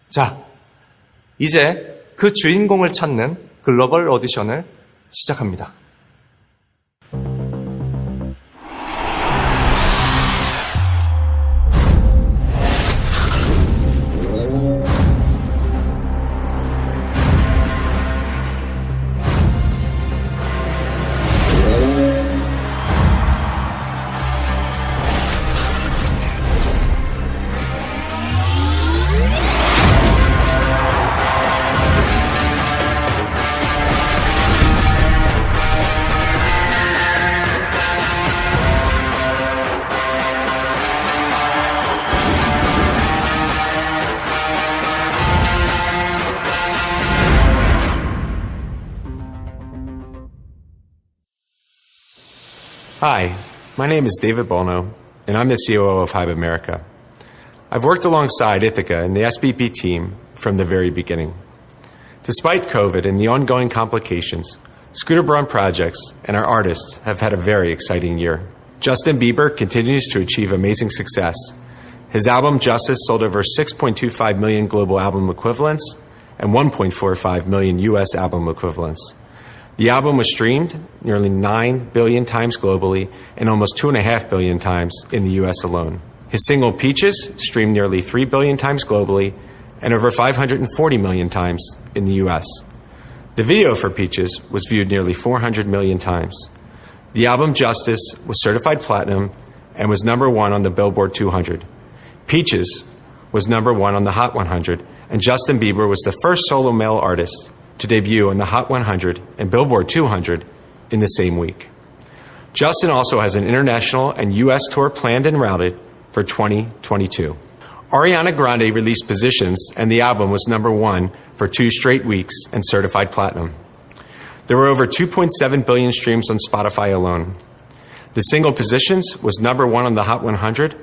자, 이제 그 주인공을 찾는 글로벌 오디션을 시작합니다. Hi, my name is David Bono, and I'm the COO of Hybe America. I've worked alongside Ithaca and the SBP team from the very beginning. Despite COVID and the ongoing complications, Scooter Braun projects and our artists have had a very exciting year. Justin Bieber continues to achieve amazing success. His album Justice sold over 6.25 million global album equivalents and 1.45 million US album equivalents. The album was streamed nearly 9 billion times globally and almost 2.5 billion times in the US alone. His single Peaches streamed nearly 3 billion times globally and over 540 million times in the US. The video for Peaches was viewed nearly 400 million times. The album Justice was certified platinum and was number 1 on the Billboard 200. Peaches was number 1 on the Hot 100, and Justin Bieber was the first solo male artist to debut on the Hot 100 and Billboard 200 in the same week. Justin also has an international and U.S. tour planned and routed for 2022. Ariana Grande released Positions, and the album was number 1 for 2 straight weeks and certified platinum. There were over 2.7 billion streams on Spotify alone. The single Positions was number 1 on the Hot 100.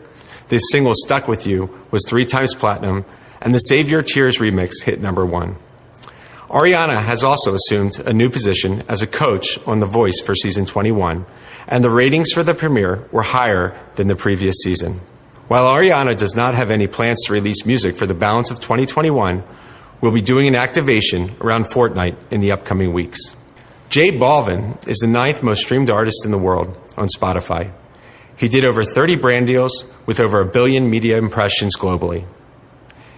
The single Stuck With You was 3 times platinum, and the Save Your Tears remix hit number 1. Ariana has also assumed a new position as a coach on The Voice for season 21, and the ratings for the premiere were higher than the previous season. While Ariana does not have any plans to release music for the balance of 2021, we'll be doing an activation around Fortnite in the upcoming weeks. J Balvin is the 9th most streamed artist in the world on Spotify. He did over 30 brand deals with over 1 billion media impressions globally.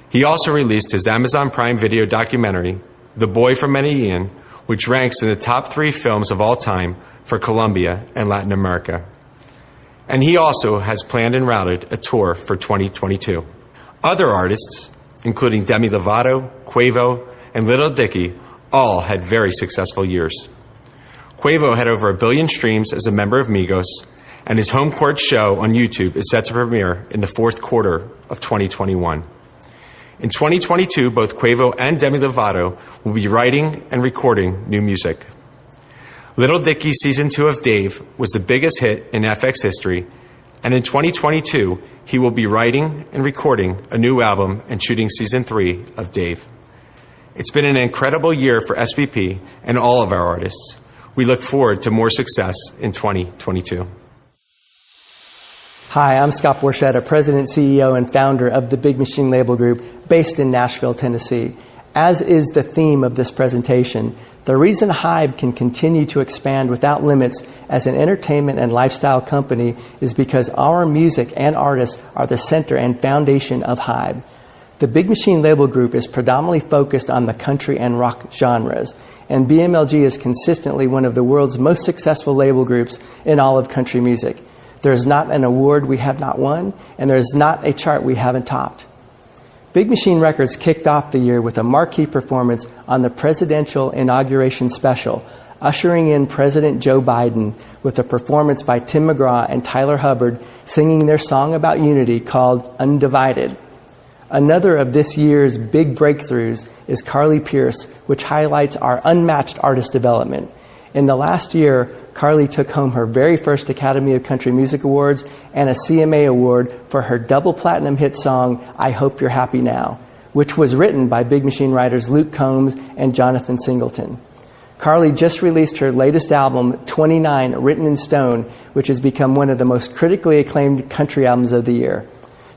He also released his Amazon Prime Video documentary, The Boy from Medellin, which ranks in the top 3 films of all time for Colombia and Latin America. And he also has planned and routed a tour for 2022. Other artists, including Demi Lovato, Quavo, and Lil Dicky, all had very successful years. Quavo had over 1 billion streams as a member of Migos, and his home court show on YouTube is set to premiere in the 4th quarter of 2021. In 2022, both Quavo and Demi Lovato will be writing and recording new music. Lil Dicky's Season 2 of Dave was the biggest hit in FX history, and in 2022, he will be writing and recording a new album and shooting Season 3 of Dave. It's been an incredible year for SBP and all of our artists. We look forward to more success in 2022. Hi, I'm Scott Borchetta, President, CEO, and founder of the Big Machine Label Group based in Nashville, Tennessee. As is the theme of this presentation, the reason HYBE can continue to expand without limits as an entertainment and lifestyle company is because our music and artists are the center and foundation of HYBE. The Big Machine Label Group is predominantly focused on the country and rock genres, and BMLG is consistently one of the world's most successful label groups in all of country music. There is not an award we have not won, and there is not a chart we haven't topped. Big Machine Records kicked off the year with a marquee performance on the presidential inauguration special, ushering in President Joe Biden with a performance by Tim McGraw and Tyler Hubbard singing their song about unity called Undivided. Another of this year's big breakthroughs is Carly Pearce, which highlights our unmatched artist development. In the last year, Carly took home her very first Academy of Country Music Awards and a CMA Award for her double platinum hit song, I Hope You're Happy Now, which was written by Big Machine writers Luke Combs and Jonathan Singleton. Carly just released her latest album, 29, Written in Stone, which has become one of the most critically acclaimed country albums of the year.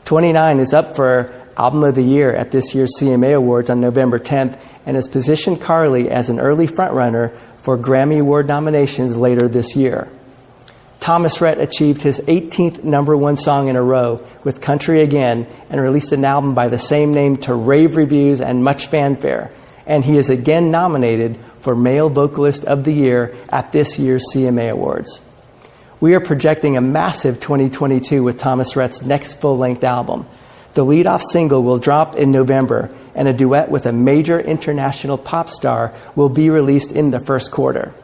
29 is up for Album of the Year at this year's CMA Awards on November 10th and has positioned Carly as an early frontrunner for Grammy Award nominations later this year. Thomas Rhett achieved his 18th number 1 song in a row with Country Again and released an album by the same name to rave reviews and much fanfare. And he is again nominated for Male Vocalist of the Year at this year's CMA Awards. We are projecting a massive 2022 with Thomas Rhett's next full-length album. The lead-off single will drop in November, and a duet with a major international pop star will be released in the first quarter.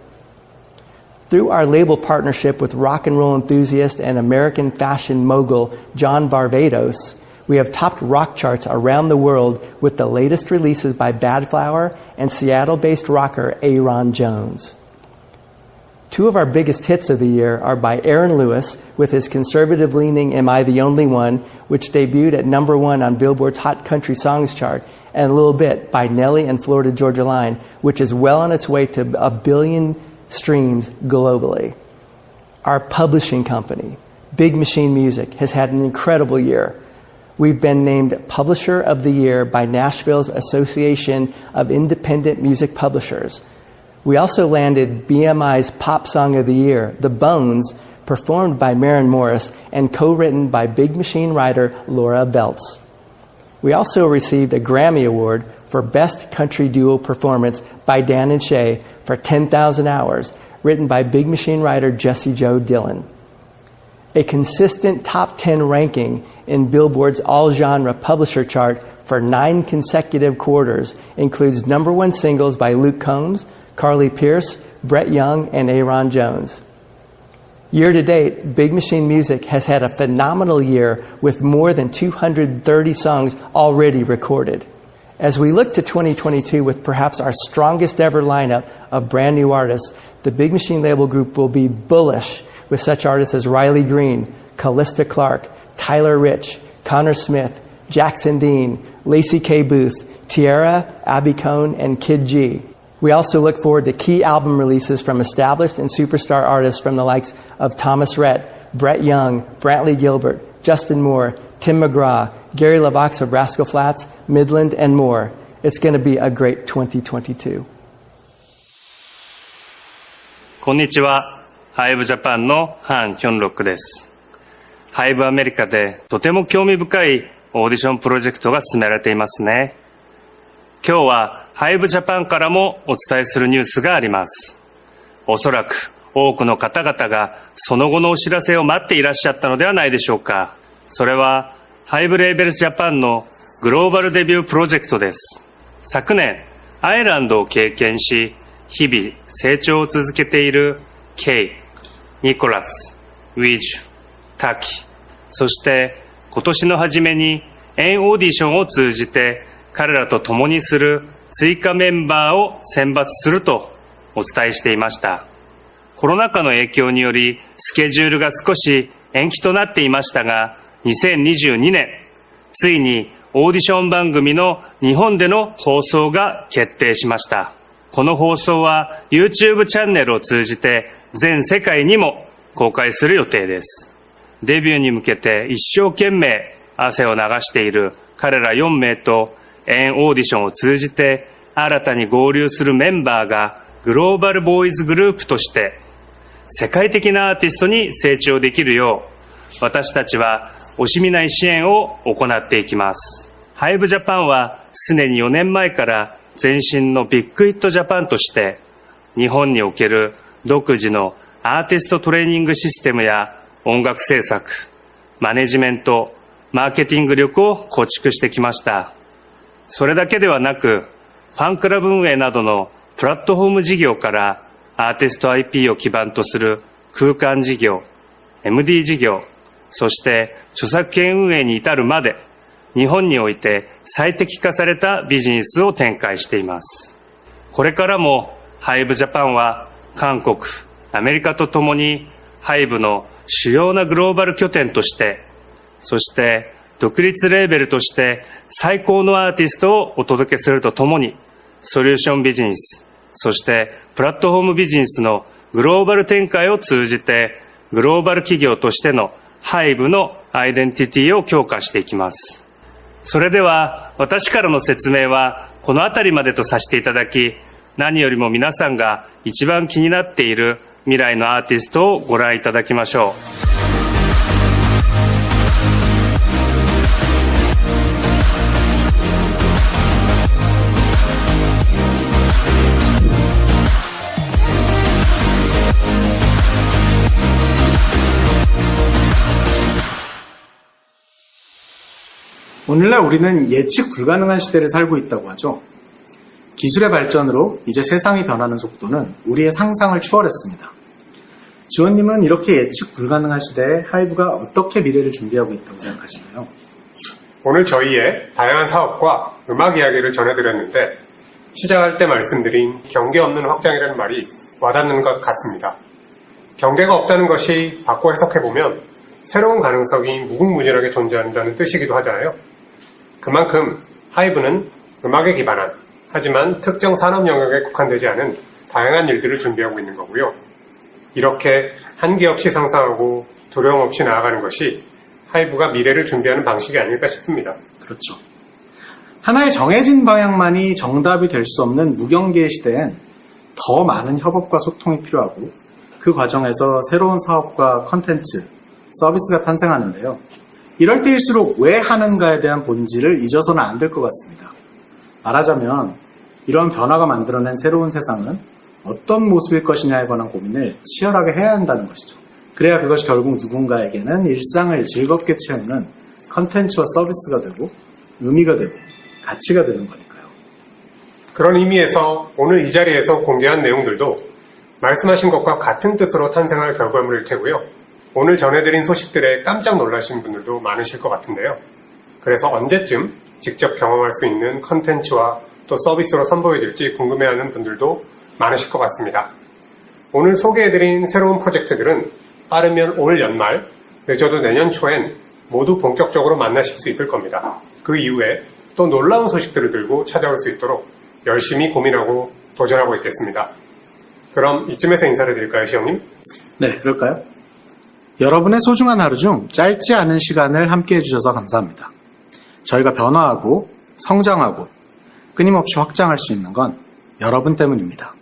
Through our label partnership with rock and roll enthusiast and American fashion mogul John Varvatos, we have topped rock charts around the world with the latest releases by Bad Flower and Seattle-based rocker Aaron Jones. 2 of our biggest hits of the year are by Aaron Lewis with his conservative-leaning Am I the Only One, which debuted at number 1 on Billboard's Hot Country Songs chart, and A Little Bit by Nelly and Florida Georgia Line, which is well on its way to 1 billion streams globally. Our publishing company, Big Machine Music, has had an incredible year. We've been named Publisher of the Year by Nashville's Association of Independent Music Publishers. We also landed BMI's Pop Song of the Year, The Bones, performed by Maren Morris and co-written by Big Machine writer Laura Beltz. We also received a Grammy Award for Best Country Duo Performance by Dan and Shay for 10,000 Hours, written by Big Machine writer Jesse Joe Dillon. A consistent top 10 ranking in Billboard's all-genre publisher chart for 9 consecutive quarters includes number 1 singles by Luke Combs, Carly Pearce, Brett Young, and Aaron Jones. Year to date, Big Machine Music has had a phenomenal year with more than 230 songs already recorded. As we look to 2022 with perhaps our strongest ever lineup of brand new artists, the Big Machine label group will be bullish with such artists as Riley Green, Callista Clark, Tyler Rich, Connor Smith, Jackson Dean, Lacey K. Booth, Tierra, Abby Cohn, and Kid G. We also look forward to key album releases from established and superstar artists from the likes of Thomas Rhett, Brett Young, Brantley Gilbert, Justin Moore, Tim McGraw, Gary LaVox of Rascal Flatts, Midland, and more. It's going to be a great 2022. こんにちは。ハイブジャパンのハン・ヒョンロックです。ハイブアメリカでとても興味深いオーディションプロジェクトが進められていますね。今日はハイブジャパンからもお伝えするニュースがあります。おそらく多くの方々がその後のお知らせを待っていらっしゃったのではないでしょうか。それはハイブレーベルジャパンのグローバルデビュープロジェクトです。昨年アイランドを経験し日々成長を続けているケイ、ニコラス、ウィジュ、タキ、そして今年の初めにエンオーディションを通じて彼らと共にする追加メンバーを選抜するとお伝えしていました。コロナ禍の影響によりスケジュールが少し延期となっていましたが、2022年、ついにオーディション番組の日本での放送が決定しました。この放送は YouTube チャンネルを通じて全世界にも公開する予定です。デビューに向けて一生懸命汗を流している彼ら4名とエンオーディションを通じて新たに合流するメンバーがグローバルボーイズグループとして世界的なアーティストに成長できるよう私たちは惜しみない支援を行っていきます。ハイブジャパンはすでに4年前から前身のビッグヒットジャパンとして日本における独自のアーティストトレーニングシステムや音楽制作、マネジメント、マーケティング力を構築してきました。それだけではなく、ファンクラブ運営などのプラットフォーム事業からアーティスト IP を基盤とする空間事業、MD 事業、そして著作権運営に至るまで、日本において最適化されたビジネスを展開しています。これからもハイブジャパンは韓国、アメリカとともにハイブの主要なグローバル拠点として、そして独立レーベルとして最高のアーティストをお届けするとともに、ソリューションビジネス、そしてプラットフォームビジネスのグローバル展開を通じて、グローバル企業としてのハイブのアイデンティティを強化していきます。それでは私からの説明はこのあたりまでとさせていただき、何よりも皆さんが一番気になっている未来のアーティストをご覧いただきましょう。오늘날 우리는 예측 불가능한 시대를 살고 있다고 하죠. 기술의 발전으로 이제 세상이 변하는 속도는 우리의 상상을 추월했습니다. 지원님은 이렇게 예측 불가능한 시대에 하이브가 어떻게 미래를 준비하고 있다고 생각하시나요? 오늘 저희의 다양한 사업과 음악 이야기를 전해드렸는데 시작할 때 말씀드린 경계 없는 확장이라는 말이 와닿는 것 같습니다. 경계가 없다는 것이 바꿔 해석해보면 새로운 가능성이 무궁무진하게 존재한다는 뜻이기도 하잖아요. 그만큼 하이브는 음악에 기반한 하지만 특정 산업 영역에 국한되지 않은 다양한 일들을 준비하고 있는 거고요. 이렇게 한계 없이 상상하고 두려움 없이 나아가는 것이 하이브가 미래를 준비하는 방식이 아닐까 싶습니다. 그렇죠. 하나의 정해진 방향만이 정답이 될 수 없는 무경계의 시대엔 더 많은 협업과 소통이 필요하고 그 과정에서 새로운 사업과 컨텐츠, 서비스가 탄생하는데요. 이럴 때일수록 왜 하는가에 대한 본질을 잊어서는 안 될 것 같습니다. 말하자면 이러한 변화가 만들어낸 새로운 세상은 어떤 모습일 것이냐에 관한 고민을 치열하게 해야 한다는 것이죠. 그래야 그것이 결국 누군가에게는 일상을 즐겁게 채우는 컨텐츠와 서비스가 되고 의미가 되고 가치가 되는 거니까요. 그런 의미에서 오늘 이 자리에서 공개한 내용들도 말씀하신 것과 같은 뜻으로 탄생할 결과물일 테고요. 오늘 전해드린 소식들에 깜짝 놀라신 분들도 많으실 것 같은데요. 그래서 언제쯤 직접 경험할 수 있는 컨텐츠와 또 서비스로 선보여질지 궁금해하는 분들도 많으실 것 같습니다. 오늘 소개해드린 새로운 프로젝트들은 빠르면 올 연말, 늦어도 내년 초엔 모두 본격적으로 만나실 수 있을 겁니다. 그 이후에 또 놀라운 소식들을 들고 찾아올 수 있도록 열심히 고민하고 도전하고 있겠습니다. 그럼 이쯤에서 인사를 드릴까요, 시영님? 네, 그럴까요? 여러분의 소중한 하루 중 짧지 않은 시간을 함께 해주셔서 감사합니다. 저희가 변화하고 성장하고 끊임없이 확장할 수 있는 건 여러분 때문입니다.